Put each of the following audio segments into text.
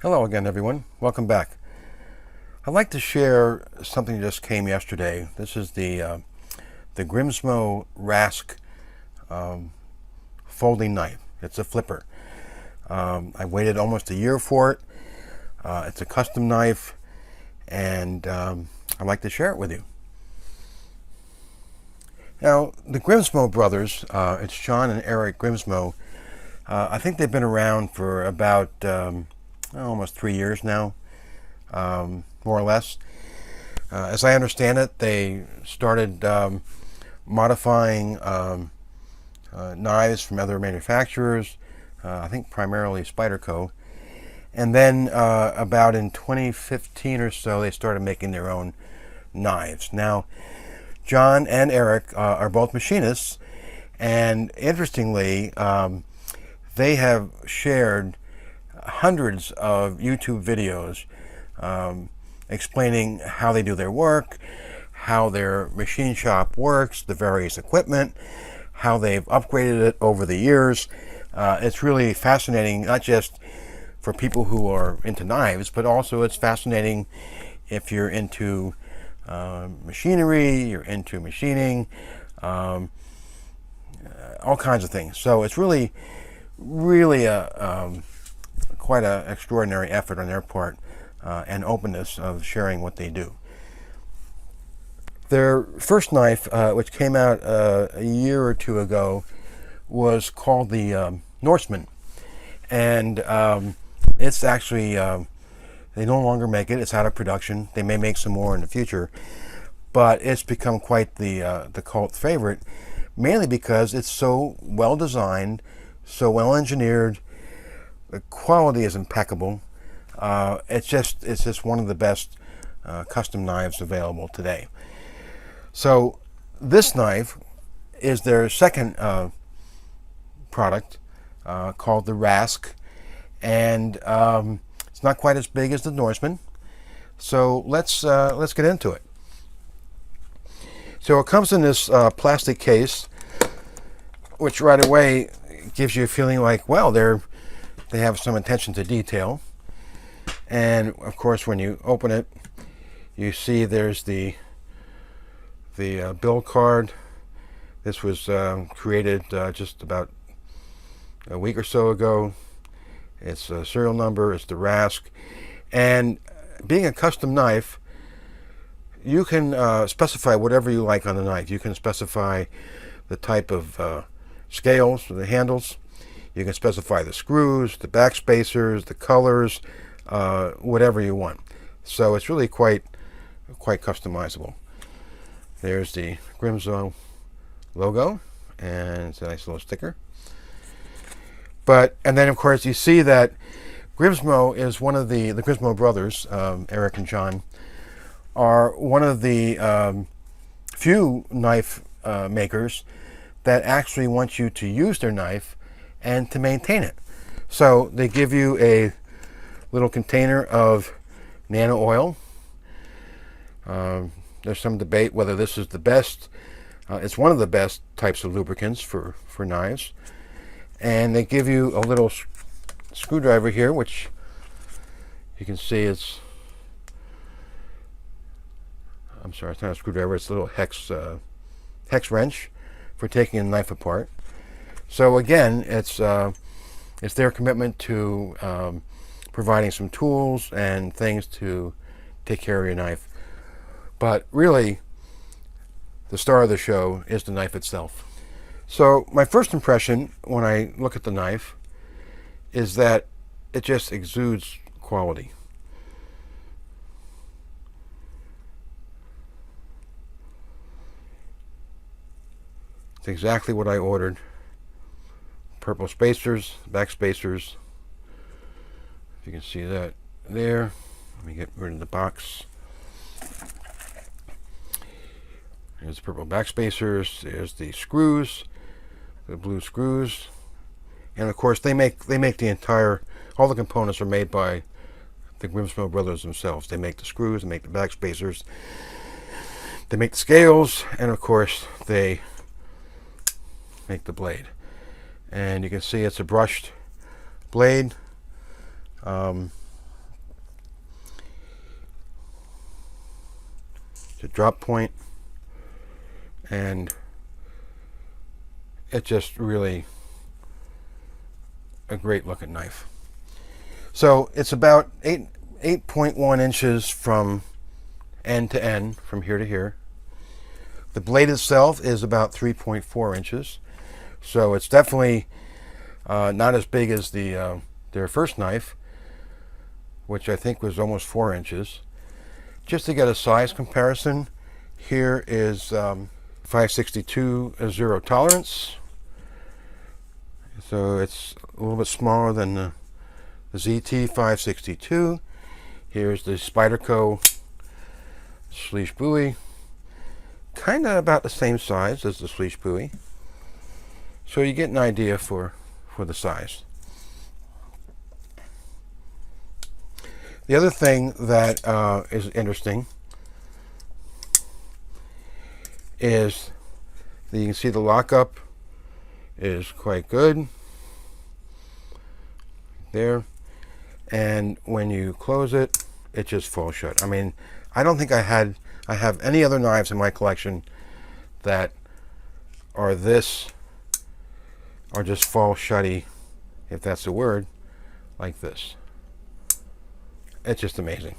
Hello again, everyone. Welcome back. I'd like to share something that just came yesterday. This is the Grimsmo Rask folding knife. It's a flipper. I waited almost a year for it. It's a custom knife, and I'd like to share it with you. Now, the Grimsmo brothers, it's John and Eric Grimsmo. I think they've been around for about almost 3 years now, more or less. As I understand it, they started modifying knives from other manufacturers, I think primarily Spyderco. And then about in 2015 or so, they started making their own knives. Now, John and Eric are both machinists, and interestingly, they have shared hundreds of YouTube videos explaining how they do their work, how their machine shop works, the various equipment, how they've upgraded it over the years. It's really fascinating, not just for people who are into knives, but also it's fascinating if you're into machinery, you're into machining, all kinds of things. So it's really quite an extraordinary effort on their part and openness of sharing what they do. Their first knife, which came out a year or two ago, was called the Norseman, and it's actually they no longer make it. It's out of production. They may make some more in the future, but it's become quite the cult favorite, mainly because it's so well designed, so well engineered. The quality is impeccable. It's just one of the best custom knives available today. So this knife is their second product called the Rask, and it's not quite as big as the Norseman. So let's get into it. So it comes in this plastic case, which right away gives you a feeling like, well, they have some attention to detail. And of course, when you open it, you see there's the bill card. This was created just about a week or so ago. It's a serial number. It's the Rask. And being a custom knife, you can specify whatever you like on the knife. You can specify the type of scales for the handles. You can specify the screws, the back spacers, the colors, whatever you want. So it's really quite customizable. There's the Grimsmo logo, and it's a nice little sticker. And then of course you see that Grimsmo is one of the Grimsmo brothers, Eric and John, are one of the few knife makers that actually want you to use their knife and to maintain it. So they give you a little container of nano oil. There's some debate whether this is the best. It's one of the best types of lubricants for knives. And they give you a little screwdriver here, which you can see it's not a screwdriver, it's a little hex wrench for taking a knife apart. So again, it's their commitment to providing some tools and things to take care of your knife. But really, the star of the show is the knife itself. So my first impression when I look at the knife is that it just exudes quality. It's exactly what I ordered. Purple spacers, back spacers. If you can see that there. Let me get rid of the box. There's the purple back spacers. There's the screws, the blue screws, and of course they make the entire. All the components are made by the Grimsmo brothers themselves. They make the screws, they make the back spacers, they make the scales, and of course they make the blade. And you can see it's a brushed blade. It's a drop point, and it's just really a great looking knife. So it's about 8.1 inches from end to end, from here to here. The blade itself is about 3.4 inches, so it's definitely not as big as their first knife, which I think was almost 4 inches. Just to get a size comparison, here is 562 zero tolerance, so it's a little bit smaller than the ZT 562. Here's the Spyderco Schliess buoy, kind of about the same size as the Schliess buoy, so you get an idea for the size. The other thing that is interesting is that you can see the lockup is quite good there, and when you close it, it just falls shut. I mean, I don't think I have any other knives in my collection that are just fall shutty, if that's the word, like this. It's just amazing.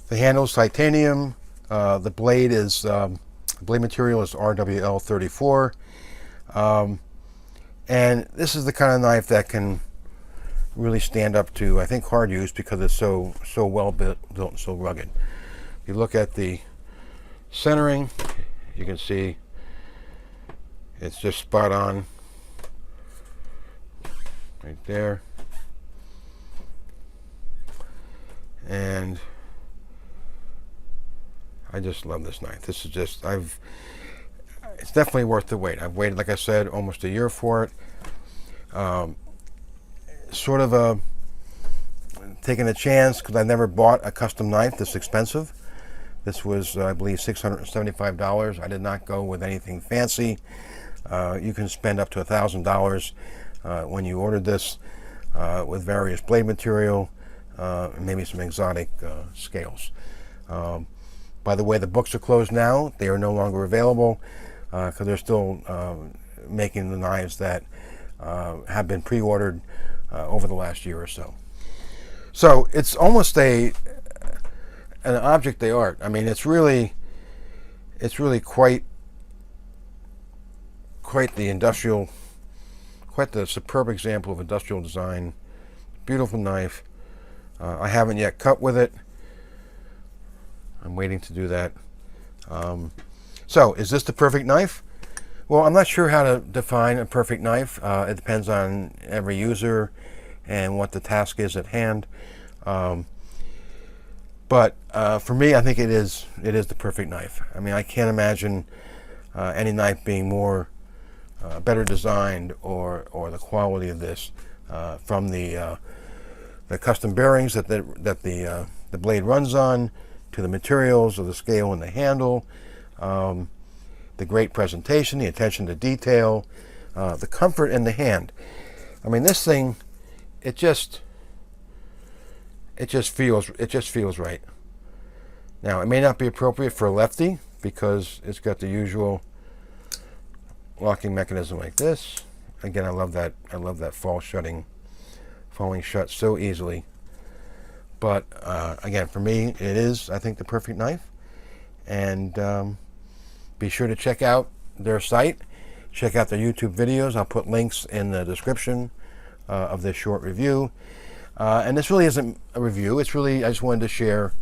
The handle is titanium. The blade material is RWL 34, and this is the kind of knife that can really stand up to, I think, hard use, because it's so well built and so rugged. If you look at the centering, you can see it's just spot on right there. And I just love this knife. This is just, it's definitely worth the wait. I've waited, like I said, almost a year for it. Sort of taking a chance, because I never bought a custom knife this expensive. This was, I believe, $675. I did not go with anything fancy. You can spend up to $1,000 when you ordered this, with various blade material, maybe some exotic scales. By the way, the books are closed now. They are no longer available, because they're still making the knives that have been pre-ordered over the last year or so. So it's almost an object d'art. I mean, it's really quite the superb example of industrial design. Beautiful knife. I haven't yet cut with it. I'm waiting to do that. So, is this the perfect knife? Well, I'm not sure how to define a perfect knife. It depends on every user and what the task is at hand. But for me, I think it is the perfect knife. I mean, I can't imagine any knife being more better designed, or the quality of this, from the custom bearings that the blade runs on, to the materials of the scale and the handle, the great presentation, the attention to detail, the comfort in the hand. I mean, this thing, it just feels right. Now, it may not be appropriate for a lefty, because it's got the usual locking mechanism like this. Again, I love that falling shut so easily. But again, for me, it is, I think, the perfect knife. And be sure to check out their site. Check out their YouTube videos. I'll put links in the description of this short review. And this really isn't a review. It's really, I just wanted to share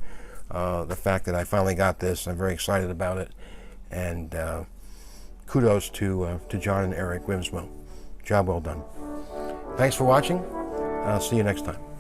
the fact that I finally got this. I'm very excited about it. And kudos to John and Eric Grimsmo. Job well done. Thanks for watching. I'll see you next time.